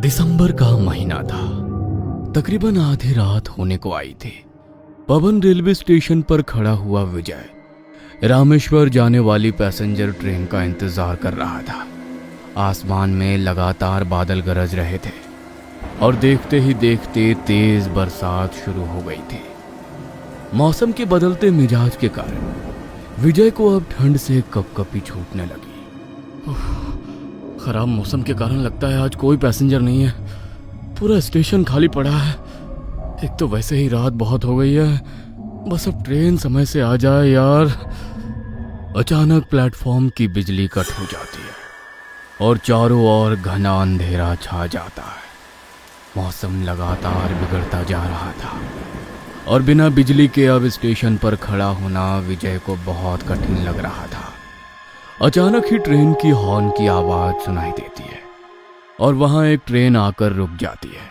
दिसंबर का महीना था। तकरीबन आधी रात होने को आई थी। पवन रेलवे स्टेशन पर खड़ा हुआ विजय रामेश्वर जाने वाली पैसेंजर ट्रेन का इंतजार कर रहा था। आसमान में लगातार बादल गरज रहे थे और देखते ही देखते तेज बरसात शुरू हो गई थी। मौसम के बदलते मिजाज के कारण विजय को अब ठंड से कपकपी छूटने लगी। खराब मौसम के कारण लगता है आज कोई पैसेंजर नहीं है। पूरा स्टेशन खाली पड़ा है। एक तो वैसे ही रात बहुत हो गई है, बस अब ट्रेन समय से आ जाए यार। अचानक प्लेटफॉर्म की बिजली कट हो जाती है और चारों ओर घना अंधेरा छा जाता है। मौसम लगातार बिगड़ता जा रहा था और बिना बिजली के अब स्टेशन पर खड़ा होना विजय को बहुत कठिन लग रहा था। अचानक ही ट्रेन की हॉर्न की आवाज सुनाई देती है और वहां एक ट्रेन आकर रुक जाती है।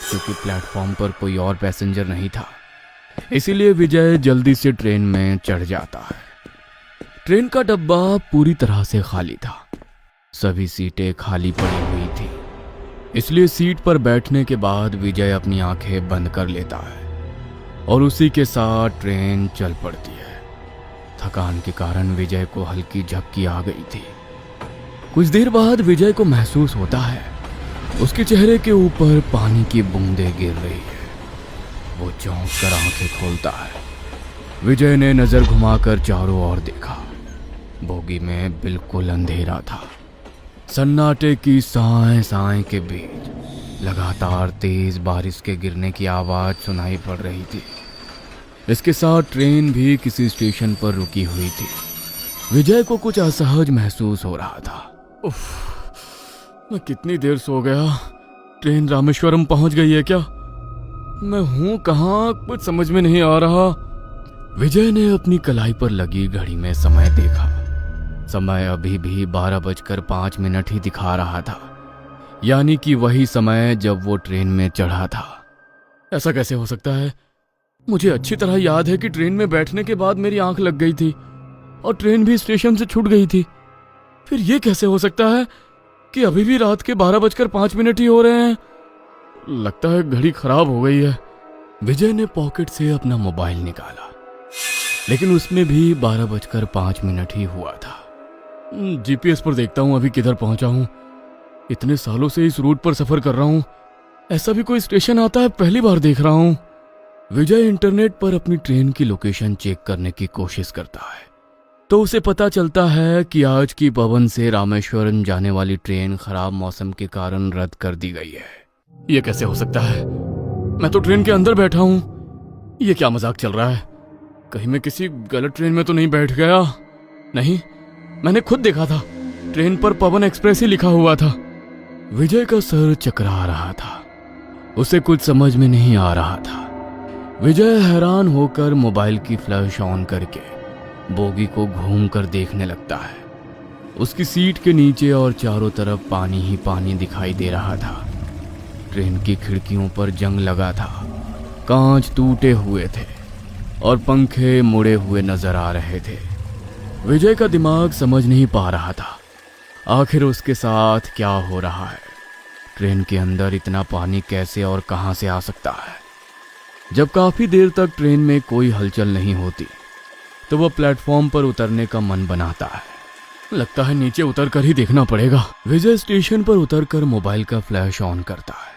क्योंकि प्लेटफॉर्म पर कोई और पैसेंजर नहीं था, इसीलिए विजय जल्दी से ट्रेन में चढ़ जाता है। ट्रेन का डब्बा पूरी तरह से खाली था। सभी सीटें खाली पड़ी हुई थी, इसलिए सीट पर बैठने के बाद विजय अपनी आंखें बंद कर लेता है और उसी के साथ ट्रेन चल पड़ती है। थकान के कारण विजय को हल्की झपकी आ गई थी। कुछ देर बाद विजय को महसूस होता है उसके चेहरे के ऊपर पानी की बूंदें गिर रही है। वो चौंक कर आंखें खोलता है। विजय ने नजर घुमाकर चारों ओर देखा। बोगी में बिल्कुल अंधेरा था। सन्नाटे की साएं साएं के बीच लगातार तेज बारिश के गिरने की आवाज सुनाई पड़ रही थी। इसके साथ ट्रेन भी किसी स्टेशन पर रुकी हुई थी। विजय को कुछ असहज महसूस हो रहा था। उफ, मैं कितनी देर सो गया। ट्रेन रामेश्वरम पहुंच गई है क्या? मैं हूं कहां, कुछ समझ में नहीं आ रहा। विजय ने अपनी कलाई पर लगी घड़ी में समय देखा। समय अभी भी 12:05 ही दिखा रहा था, यानी कि वही समय जब वो ट्रेन में चढ़ा था। ऐसा कैसे हो सकता है? मुझे अच्छी तरह याद है कि ट्रेन में बैठने के बाद मेरी आंख लग गई थी और ट्रेन भी स्टेशन से छूट गई थी। फिर ये कैसे हो सकता है कि अभी भी रात के 12:05 ही हो रहे हैं? लगता है घड़ी खराब हो गई है। विजय ने पॉकेट से अपना मोबाइल निकाला, लेकिन उसमें भी 12:05 ही हुआ था। जीपीएस पर देखता हूं अभी किधर पहुंचा हूं। इतने सालों से इस रूट पर सफर कर रहा हूं, ऐसा भी कोई स्टेशन आता है पहली बार देख रहा हूं। विजय इंटरनेट पर अपनी ट्रेन की लोकेशन चेक करने की कोशिश करता है तो उसे पता चलता है कि आज की पवन से रामेश्वरम जाने वाली ट्रेन खराब मौसम के कारण रद्द कर दी गई है। यह कैसे हो सकता है? मैं तो ट्रेन के अंदर बैठा हूं। यह क्या मजाक चल रहा है? कहीं मैं किसी गलत ट्रेन में तो नहीं बैठ गया? नहीं, मैंने खुद देखा था, ट्रेन पर पवन एक्सप्रेस ही लिखा हुआ था। विजय का सर चकरा रहा था। उसे कुछ समझ में नहीं आ रहा था। विजय हैरान होकर मोबाइल की फ्लैश ऑन करके बोगी को घूम कर देखने लगता है। उसकी सीट के नीचे और चारों तरफ पानी ही पानी दिखाई दे रहा था। ट्रेन की खिड़कियों पर जंग लगा था, कांच टूटे हुए थे और पंखे मुड़े हुए नजर आ रहे थे। विजय का दिमाग समझ नहीं पा रहा था आखिर उसके साथ क्या हो रहा है। ट्रेन के अंदर इतना पानी कैसे और कहां से आ सकता है? जब काफी देर तक ट्रेन में कोई हलचल नहीं होती तो वह प्लेटफॉर्म पर उतरने का मन बनाता है। लगता है नीचे उतर कर ही देखना पड़ेगा। विजय स्टेशन पर उतरकर मोबाइल का फ्लैश ऑन करता है,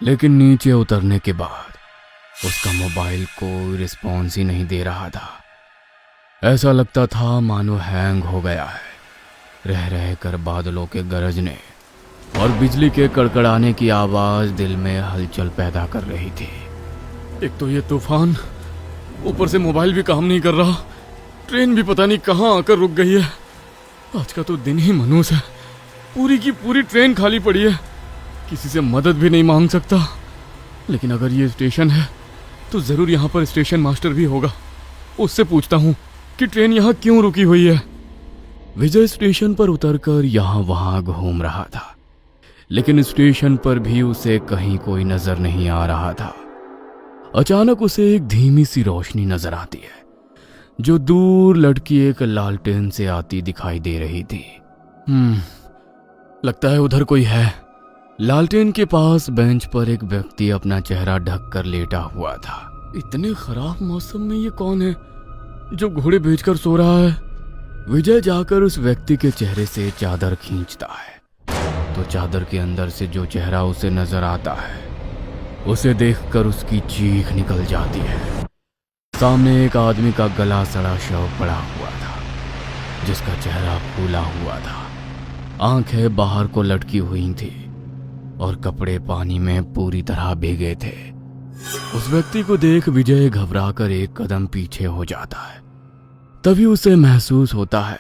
लेकिन नीचे उतरने के बाद उसका मोबाइल कोई रिस्पॉन्स ही नहीं दे रहा था। ऐसा लगता था मानो हैंग हो गया है। रह रह कर बादलों के गरजने और बिजली के कड़कड़ाने की आवाज दिल में हलचल पैदा कर रही थी। एक तो ये तूफान, ऊपर से मोबाइल भी काम नहीं कर रहा। ट्रेन भी पता नहीं कहां आकर रुक गई है। आज का तो दिन ही मनहूस है। पूरी की पूरी ट्रेन खाली पड़ी है। किसी से मदद भी नहीं मांग सकता। लेकिन अगर ये स्टेशन है तो जरूर यहाँ पर स्टेशन मास्टर भी होगा। उससे पूछता हूँ कि ट्रेन यहाँ क्यों रुकी हुई है। विजय स्टेशन पर उतरकर यहाँ वहां घूम रहा था, लेकिन स्टेशन पर भी उसे कहीं कोई नजर नहीं आ रहा था। अचानक उसे एक धीमी सी रोशनी नजर आती है जो दूर लटकी एक लालटेन से आती दिखाई दे रही थी। लगता है उधर कोई है, लालटेन के पास बेंच पर एक व्यक्ति अपना चेहरा ढक कर लेटा हुआ था। इतने खराब मौसम में ये कौन है जो घोड़े बेचकर सो रहा है? विजय जाकर उस व्यक्ति के चेहरे से चादर खींचता है तो चादर के अंदर से जो चेहरा उसे नजर आता है उसे देखकर उसकी चीख निकल जाती है। सामने एक आदमी का गला सड़ा शव पड़ा हुआ था जिसका चेहरा फूला हुआ था, आंखें बाहर को लटकी हुई थी और कपड़े पानी में पूरी तरह भीगे थे। उस व्यक्ति को देख विजय घबराकर एक कदम पीछे हो जाता है। तभी उसे महसूस होता है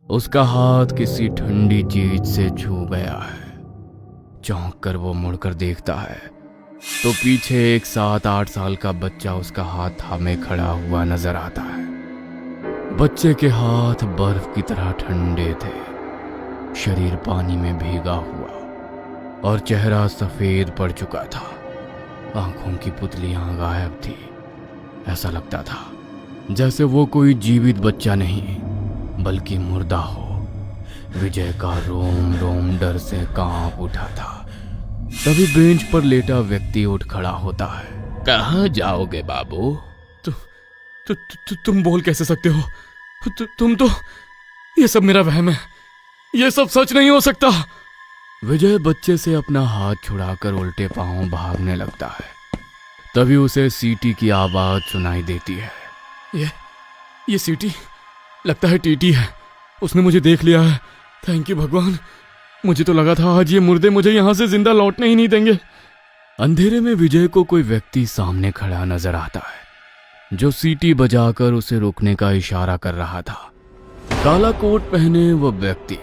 उसका हाथ किसी ठंडी चीज से छू गया है। चौंक कर वो मुड़कर देखता है तो पीछे एक 7-8 साल का बच्चा उसका हाथ थामे खड़ा हुआ नजर आता है। बच्चे के हाथ बर्फ की तरह ठंडे थे, शरीर पानी में भीगा हुआ और चेहरा सफेद पड़ चुका था। आंखों की पुतलियां गायब थी। ऐसा लगता था जैसे वो कोई जीवित बच्चा नहीं बल्कि मुर्दा हो। विजय का रोम रोम डर से कांप उठा था। तभी बेंच पर लेटा व्यक्ति उठ खड़ा होता है। कहाँ जाओगे बाबू? तुम बोल कैसे सकते हो? तुम तो, ये सब मेरा वहम है, ये सब सच नहीं हो सकता। विजय बच्चे से अपना हाथ छुड़ाकर उल्टे पांव भागने लगता है। तभी उसे सीटी की आवाज सुनाई देती है। ये सीटी लगता है टीटी है, उसने मुझे देख लिया है। थैंक यू भगवान, मुझे तो लगा था आज ये मुर्दे मुझे यहां से जिंदा लौटने ही नहीं देंगे। अंधेरे में विजय को कोई व्यक्ति सामने खड़ा नजर आता है जो सीटी बजाकर उसे रोकने का इशारा कर रहा था। काला कोट पहने वह व्यक्ति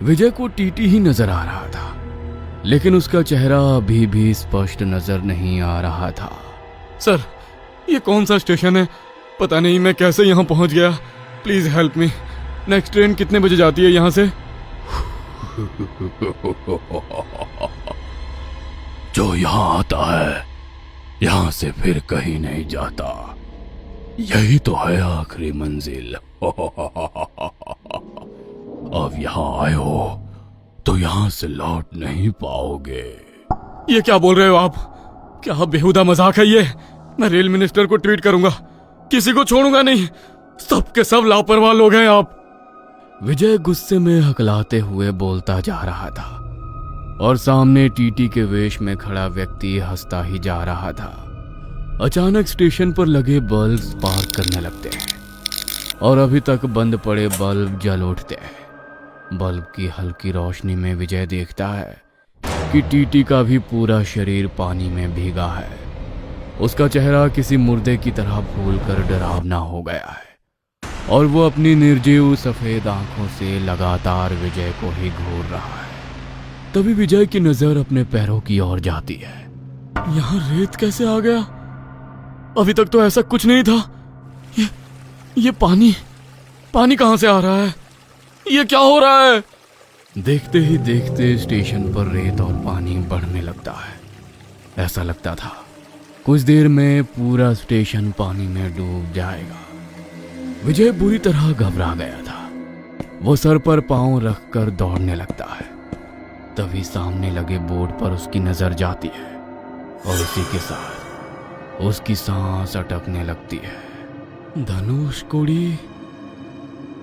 विजय को टीटी ही नजर आ रहा था, लेकिन उसका चेहरा अभी भी स्पष्ट नजर नहीं आ रहा था। सर, ये कौन सा स्टेशन है? पता नहीं मैं कैसे यहाँ पहुंच गया। Please help me. Next train कितने बजे जाती है यहाँ से? जो यहाँ आता है यहाँ से फिर कहीं नहीं जाता। यही तो है आखिरी मंजिल। अब यहाँ आए हो तो यहाँ से लौट नहीं पाओगे। ये क्या बोल रहे हो आप? क्या बेहुदा मजाक है ये? मैं रेल मिनिस्टर को ट्वीट करूंगा, किसी को छोड़ूंगा नहीं। सब के सब लापरवाह लोग हैं आप। विजय गुस्से में हकलाते हुए बोलता जा रहा था और सामने टीटी के वेश में खड़ा व्यक्ति हंसता ही जा रहा था। अचानक स्टेशन पर लगे बल्ब स्पार्क करने लगते हैं और अभी तक बंद पड़े बल्ब जल उठते हैं। बल्ब की हल्की रोशनी में विजय देखता है कि टीटी का भी पूरा शरीर पानी में भीगा है। उसका चेहरा किसी मुर्दे की तरह फूलकर डरावना हो गया है और वो अपनी निर्जीव सफेद आंखों से लगातार विजय को ही घूर रहा है। तभी विजय की नजर अपने पैरों की ओर जाती है। यहाँ रेत कैसे आ गया? अभी तक तो ऐसा कुछ नहीं था। ये पानी कहां से आ रहा है? ये क्या हो रहा है? देखते ही देखते स्टेशन पर रेत और पानी बढ़ने लगता है। ऐसा लगता था कुछ देर में पूरा स्टेशन पानी में डूब जाएगा। विजय बुरी तरह घबरा गया था। वो सर पर पांव रखकर दौड़ने लगता है। तभी सामने लगे बोर्ड पर उसकी नजर जाती है और उसी के साथ उसकी सांस अटकने लगती है। धनुषकोडी,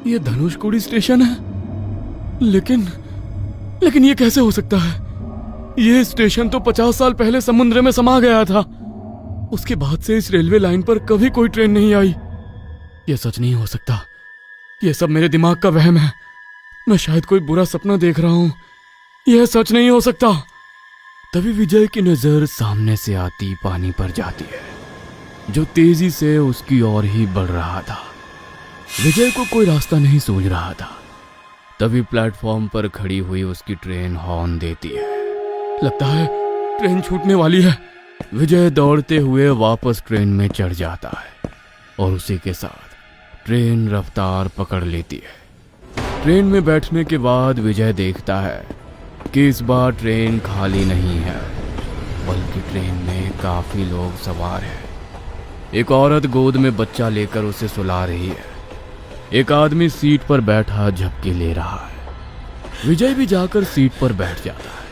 ये धनुषकोडी स्टेशन है। लेकिन ये कैसे हो सकता है? ये स्टेशन तो 50 साल पहले समुद्र में समा गया था। उसके बाद से इस रेलवे लाइन पर कभी कोई ट्रेन नहीं आई। ये सच नहीं हो सकता। ये सब मेरे दिमाग का वहम है। मैं शायद कोई बुरा सपना देख रहा हूं। यह सच नहीं हो सकता। तभी विजय की नजर सामने से आती पानी पर जाती है जो तेजी से उसकी ओर ही बढ़ रहा था। विजय को कोई रास्ता नहीं सूझ रहा था। तभी प्लेटफॉर्म पर खड़ी हुई उसकी ट्रेन हॉर्न देती है। लगता है ट्रेन छूटने वाली है। विजय दौड़ते हुए वापस ट्रेन में चढ़ जाता है और उसी के साथ ट्रेन रफ्तार पकड़ लेती है। ट्रेन में बैठने के बाद विजय देखता है कि इस बार ट्रेन खाली नहीं है बल्कि ट्रेन में काफी लोग सवार हैं। एक औरत गोद में बच्चा लेकर उसे सुला रही है। एक आदमी सीट पर बैठा झपकी ले रहा है। विजय भी जाकर सीट पर बैठ जाता है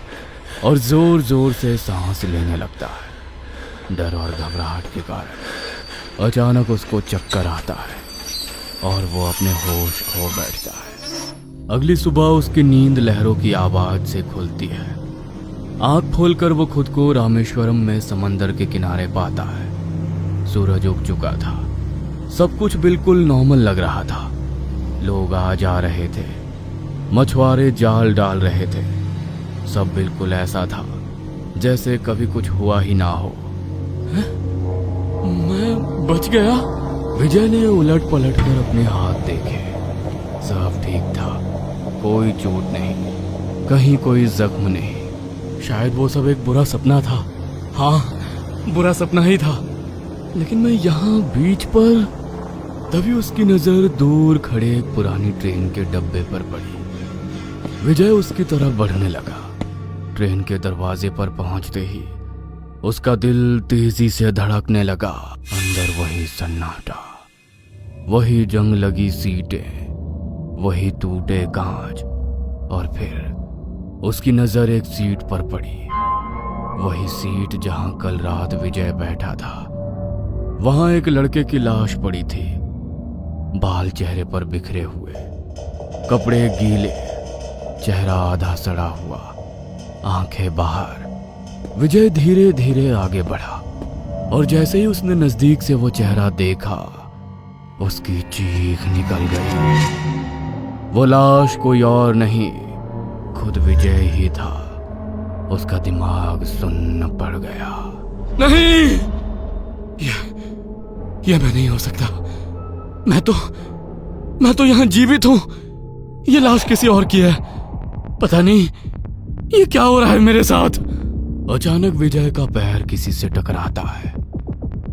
और जोर जोर से सांस लेने लगता है। डर और घबराहट के कारण अचानक उसको चक्कर आता है और वो अपने होश खो बैठता है। अगली सुबह उसकी नींद लहरों की आवाज से खुलती है। आंख खोलकर वो खुद को रामेश्वरम में समंदर के किनारे पाता है। सूरज उग चुका था। सब कुछ बिल्कुल नॉर्मल लग रहा था। लोग आ जा रहे थे, मछुआरे जाल डाल रहे थे। सब बिल्कुल ऐसा था जैसे कभी कुछ हुआ ही ना हो। मैं बच गया। विजय ने उलट पलट कर अपने हाथ देखे। सब ठीक था, कोई चोट नहीं, कहीं कोई जख्म नहीं। शायद वो सब एक बुरा सपना था। हाँ, बुरा सपना ही था। लेकिन मैं यहाँ बीच पर, तभी उसकी नजर दूर खड़े एक पुरानी ट्रेन के डब्बे पर पड़ी। विजय उसकी तरफ बढ़ने लगा। ट्रेन के दरवाजे पर पहुंचते ही उसका दिल तेजी से धड़कने लगा। अंदर वही सन्नाटा, वही जंग लगी सीटें, वही टूटे कांच, और फिर उसकी नजर एक सीट पर पड़ी। वही सीट जहां कल रात विजय बैठा था। वहां एक लड़के की लाश पड़ी थी। बाल चेहरे पर बिखरे हुए, कपड़े गीले, चेहरा आधा सड़ा हुआ, आंखें बाहर। विजय धीरे धीरे आगे बढ़ा और जैसे ही उसने नजदीक से वो चेहरा देखा, उसकी चीख निकल गई। वो लाश कोई और नहीं, खुद विजय ही था। उसका दिमाग सुन्न पड़ गया। नहीं, यह मैं नहीं हो सकता। मैं तो यहां जीवित हूं। ये लाश किसी और की है। पता नहीं ये क्या हो रहा है मेरे साथ। अचानक विजय का पैर किसी से टकराता है।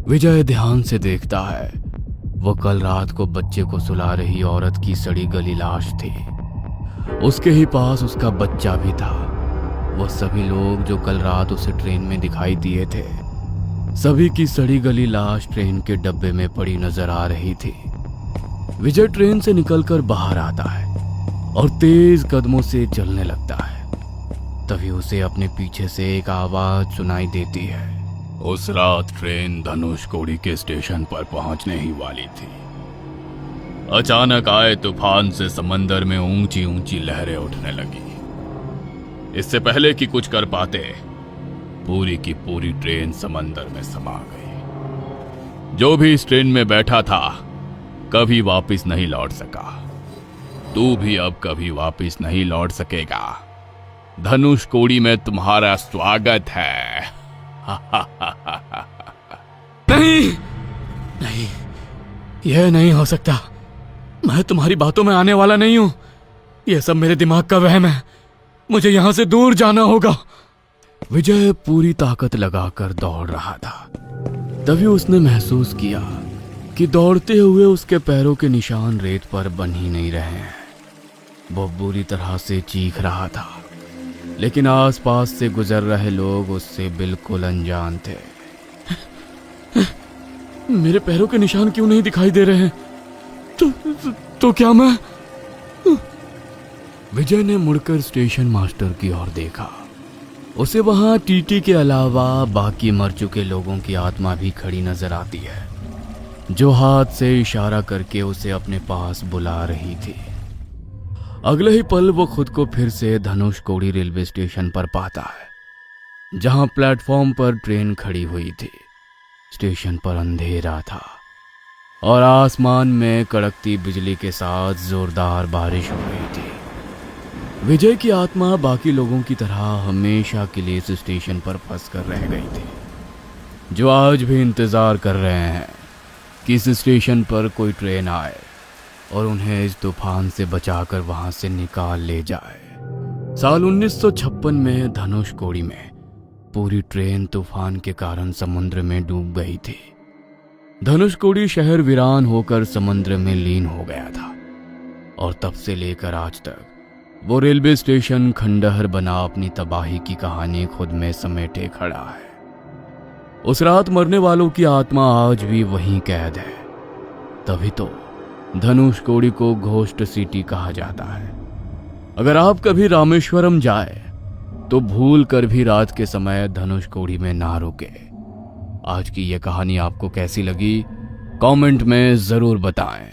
विजय ध्यान से देखता है। वो कल रात को बच्चे को सुला रही औरत की सड़ी गली लाश थी। उसके ही पास उसका बच्चा भी था। वो सभी लोग जो कल रात उसे ट्रेन में दिखाई दिए थे, सभी की सड़ी गली लाश ट्रेन के डब्बे में पड़ी नजर आ रही थी। विजय ट्रेन से निकलकर बाहर आता है और तेज कदमों से चलने लगता है। तभी उसे अपने पीछे से एक आवाज सुनाई देती है। उस रात ट्रेन धनुषकोडी के स्टेशन पर पहुंचने ही वाली थी। अचानक आए तूफान से समंदर में ऊंची ऊंची लहरें उठने लगी। इससे पहले कि कुछ कर पाते, पूरी की पूरी ट्रेन समंदर में समा गई। जो भी इस ट्रेन में बैठा था कभी वापस नहीं लौट सका। तू भी अब कभी वापस नहीं लौट सकेगा। धनुषकोडी में तुम्हारा स्वागत है। नहीं, नहीं, यह नहीं हो सकता। मैं तुम्हारी बातों में आने वाला नहीं हूं। यह सब मेरे दिमाग का वहम है। मुझे यहां से दूर जाना होगा। विजय पूरी ताकत लगाकर दौड़ रहा था। तभी उसने महसूस किया कि दौड़ते हुए उसके पैरों के निशान रेत पर बन ही नहीं रहे हैं। वो बुरी तरह से चीख रहा था, लेकिन आसपास से गुजर रहे लोग उससे बिल्कुल अनजान थे। मेरे पैरों के निशान क्यों नहीं दिखाई दे रहे हैं? तो क्या मैं? विजय ने मुड़कर स्टेशन मास्टर की ओर देखा। उसे वहां टीटी के अलावा बाकी मर चुके लोगों की आत्मा भी खड़ी नजर आती है, जो हाथ से इशारा करके उसे अपने पास बुला रही थी। अगले ही पल वो खुद को फिर से धनुषकोडी रेलवे स्टेशन पर पाता है, जहां प्लेटफॉर्म पर ट्रेन खड़ी हुई थी। स्टेशन पर अंधेरा था और आसमान में कड़कती बिजली के साथ जोरदार बारिश हो रही थी। विजय की आत्मा बाकी लोगों की तरह हमेशा के लिए इस स्टेशन पर फंस कर रह गई थी, जो आज भी इंतजार कर रहे हैं कि इस स्टेशन पर कोई ट्रेन आए और उन्हें इस तूफान से बचाकर वहां से निकाल ले जाए। साल 1956 में धनुषकोडी में पूरी ट्रेन तूफान के कारण समुद्र में डूब गई थी। धनुषकोडी शहर वीरान होकर समुद्र में लीन हो गया था और तब से लेकर आज तक वो रेलवे स्टेशन खंडहर बना अपनी तबाही की कहानी खुद में समेटे खड़ा है। उस रात मरने वालों की आत्मा आज भी वहीं कैद है। तभी तो धनुषकोडी को घोस्ट सिटी कहा जाता है। अगर आप कभी रामेश्वरम जाए तो भूल कर भी रात के समय धनुषकोडी में ना रुके। आज की यह कहानी आपको कैसी लगी कमेंट में जरूर बताएं।